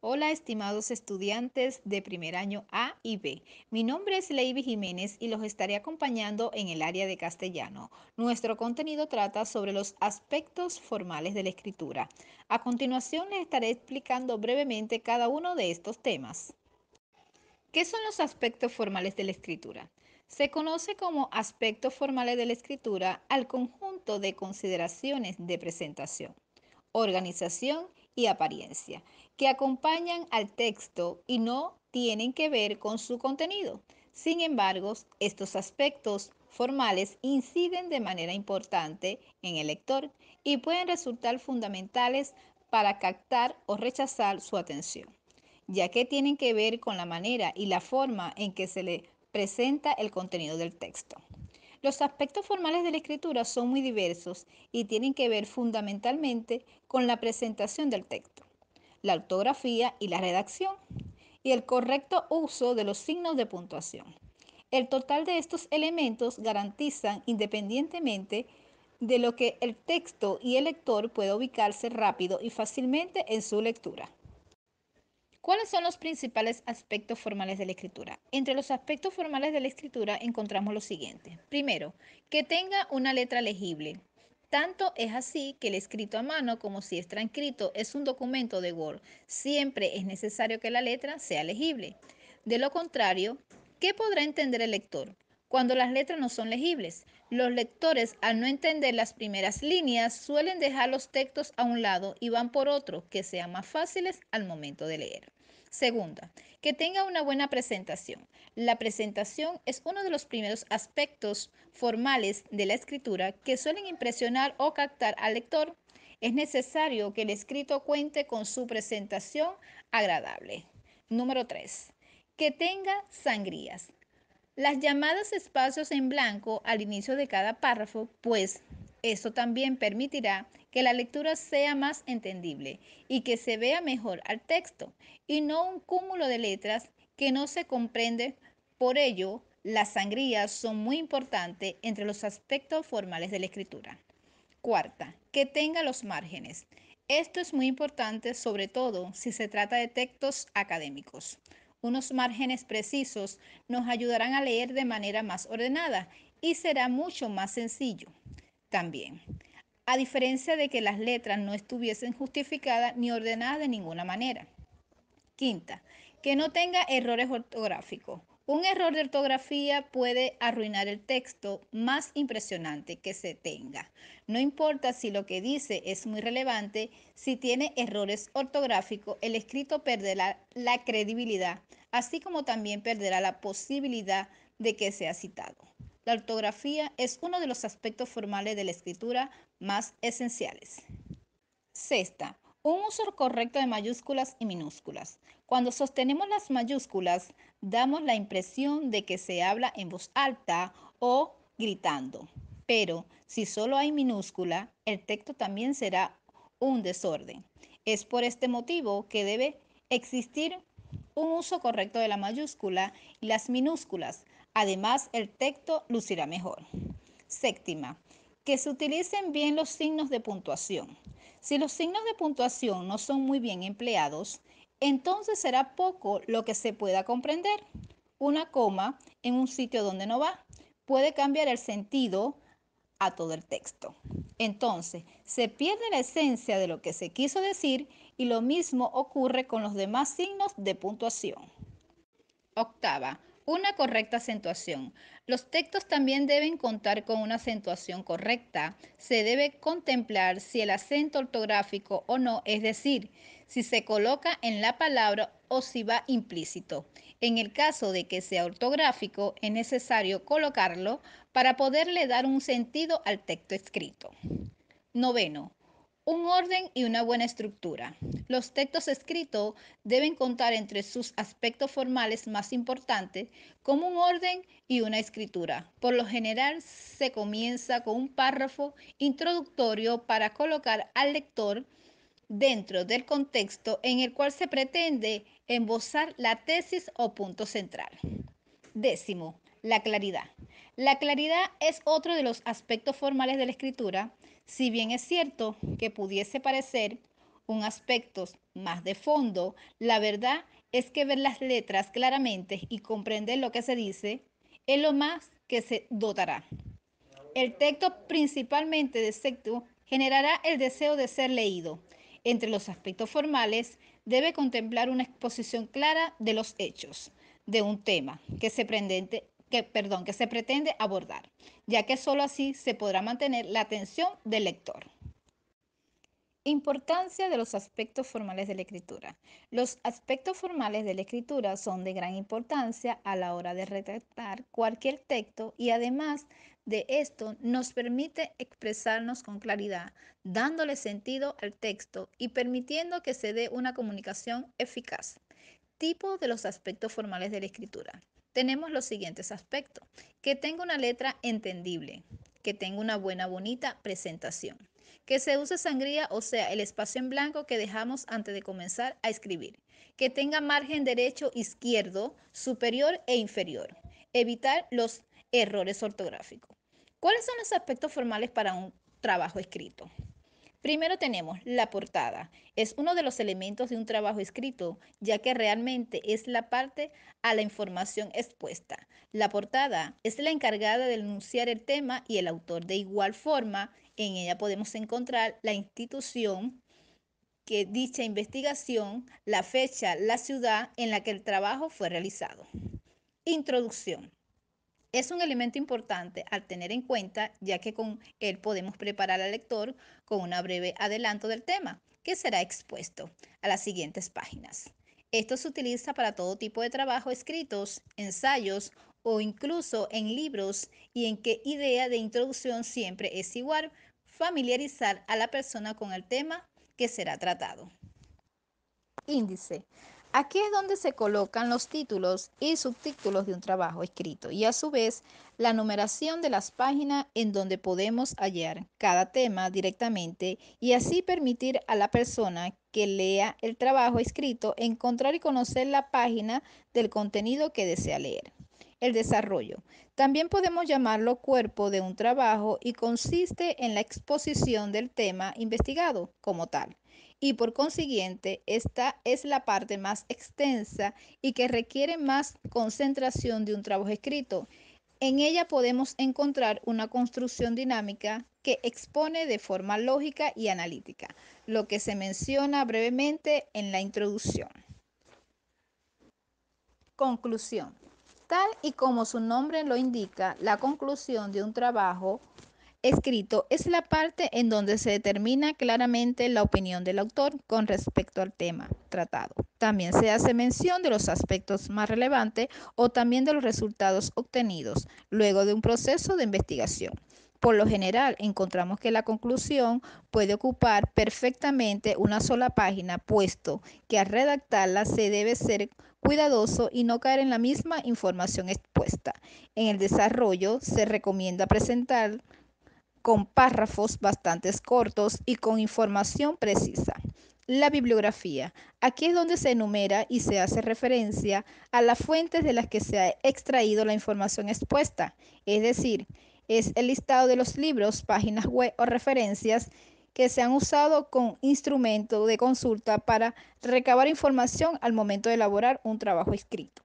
Hola, estimados estudiantes de primer año A y B. Mi nombre es Leiby Jiménez y los estaré acompañando en el área de castellano. Nuestro contenido trata sobre los aspectos formales de la escritura. A continuación les estaré explicando brevemente cada uno de estos temas. ¿Qué son los aspectos formales de la escritura? Se conoce como aspectos formales de la escritura al conjunto de consideraciones de presentación, organización y apariencia que acompañan al texto y no tienen que ver con su contenido. Sin embargo, estos aspectos formales inciden de manera importante en el lector y pueden resultar fundamentales para captar o rechazar su atención, ya que tienen que ver con la manera y la forma en que se le presenta el contenido del texto. Los aspectos formales de la escritura son muy diversos y tienen que ver fundamentalmente con la presentación del texto, la ortografía y la redacción, y el correcto uso de los signos de puntuación. El total de estos elementos garantizan, independientemente de lo que el texto y el lector pueda ubicarse rápido y fácilmente en su lectura. ¿Cuáles son los principales aspectos formales de la escritura? Entre los aspectos formales de la escritura encontramos lo siguiente. Primero, que tenga una letra legible. Tanto es así que el escrito a mano como si es transcrito es un documento de Word. Siempre es necesario que la letra sea legible. De lo contrario, ¿qué podrá entender el lector? Cuando las letras no son legibles, los lectores, al no entender las primeras líneas, suelen dejar los textos a un lado y van por otros que sean más fáciles al momento de leer. Segunda, que tenga una buena presentación. La presentación es uno de los primeros aspectos formales de la escritura que suelen impresionar o captar al lector. Es necesario que el escrito cuente con su presentación agradable. Número 3. Que tenga sangrías. Las llamadas espacios en blanco al inicio de cada párrafo, pues eso también permitirá que la lectura sea más entendible y que se vea mejor al texto y no un cúmulo de letras que no se comprende. Por ello, las sangrías son muy importantes entre los aspectos formales de la escritura. Cuarta, que tenga los márgenes. Esto es muy importante, sobre todo si se trata de textos académicos. Unos márgenes precisos nos ayudarán a leer de manera más ordenada y será mucho más sencillo también, a diferencia de que las letras no estuviesen justificadas ni ordenadas de ninguna manera. Quinta, que no tenga errores ortográficos. Un error de ortografía puede arruinar el texto más impresionante que se tenga. No importa si lo que dice es muy relevante, si tiene errores ortográficos, el escrito perderá la credibilidad, así como también perderá la posibilidad de que sea citado. La ortografía es uno de los aspectos formales de la escritura más esenciales. Sexta, un uso correcto de mayúsculas y minúsculas. Cuando sostenemos las mayúsculas, damos la impresión de que se habla en voz alta o gritando. Pero si solo hay minúscula, el texto también será un desorden. Es por este motivo que debe existir un uso correcto de la mayúscula y las minúsculas. Además, el texto lucirá mejor. Séptima, que se utilicen bien los signos de puntuación. Si los signos de puntuación no son muy bien empleados, entonces será poco lo que se pueda comprender. Una coma en un sitio donde no va puede cambiar el sentido a todo el texto. Entonces, se pierde la esencia de lo que se quiso decir y lo mismo ocurre con los demás signos de puntuación. Octava, una correcta acentuación. Los textos también deben contar con una acentuación correcta. Se debe contemplar si el acento ortográfico o no, es decir, si se coloca en la palabra o si va implícito. En el caso de que sea ortográfico, es necesario colocarlo para poderle dar un sentido al texto escrito. Noveno, un orden y una buena estructura. Los textos escritos deben contar entre sus aspectos formales más importantes como un orden y una escritura. Por lo general se comienza con un párrafo introductorio para colocar al lector dentro del contexto en el cual se pretende embozar la tesis o punto central. Décimo, la claridad. La claridad es otro de los aspectos formales de la escritura. Si bien es cierto que pudiese parecer un aspecto más de fondo, la verdad es que ver las letras claramente y comprender lo que se dice es lo más que se dotará. El texto, principalmente de texto, generará el deseo de ser leído. Entre los aspectos formales, debe contemplar una exposición clara de los hechos de un tema que se pretende abordar, ya que sólo así se podrá mantener la atención del lector. Importancia de los aspectos formales de la escritura. Los aspectos formales de la escritura son de gran importancia a la hora de redactar cualquier texto y además de esto nos permite expresarnos con claridad, dándole sentido al texto y permitiendo que se dé una comunicación eficaz. Tipo de los aspectos formales de la escritura. Tenemos los siguientes aspectos. Que tenga una letra entendible, que tenga una buena, bonita presentación, que se use sangría, o sea, el espacio en blanco que dejamos antes de comenzar a escribir, que tenga margen derecho, izquierdo, superior e inferior. Evitar los errores ortográficos. ¿Cuáles son los aspectos formales para un trabajo escrito? Primero tenemos la portada. Es uno de los elementos de un trabajo escrito, ya que realmente es la parte a la información expuesta. La portada es la encargada de enunciar el tema y el autor. De igual forma, en ella podemos encontrar la institución que dicha investigación, la fecha, la ciudad en la que el trabajo fue realizado. Introducción. Es un elemento importante al tener en cuenta, ya que con él podemos preparar al lector con un breve adelanto del tema, que será expuesto a las siguientes páginas. Esto se utiliza para todo tipo de trabajo escritos, ensayos o incluso en libros, y en qué idea de introducción siempre es igual, familiarizar a la persona con el tema que será tratado. Índice. Aquí es donde se colocan los títulos y subtítulos de un trabajo escrito y a su vez la numeración de las páginas en donde podemos hallar cada tema directamente y así permitir a la persona que lea el trabajo escrito encontrar y conocer la página del contenido que desea leer. El desarrollo. También podemos llamarlo cuerpo de un trabajo y consiste en la exposición del tema investigado como tal y por consiguiente esta es la parte más extensa y que requiere más concentración de un trabajo escrito. En ella podemos encontrar una construcción dinámica que expone de forma lógica y analítica, lo que se menciona brevemente en la introducción. Conclusión. Tal y como su nombre lo indica, la conclusión de un trabajo escrito es la parte en donde se determina claramente la opinión del autor con respecto al tema tratado. También se hace mención de los aspectos más relevantes o también de los resultados obtenidos luego de un proceso de investigación. Por lo general, encontramos que la conclusión puede ocupar perfectamente una sola página, puesto que al redactarla se debe ser cuidadoso y no caer en la misma información expuesta. En el desarrollo se recomienda presentar con párrafos bastante cortos y con información precisa. La bibliografía. Aquí es donde se enumera y se hace referencia a las fuentes de las que se ha extraído la información expuesta, es decir, es el listado de los libros, páginas web o referencias que se han usado como instrumento de consulta para recabar información al momento de elaborar un trabajo escrito.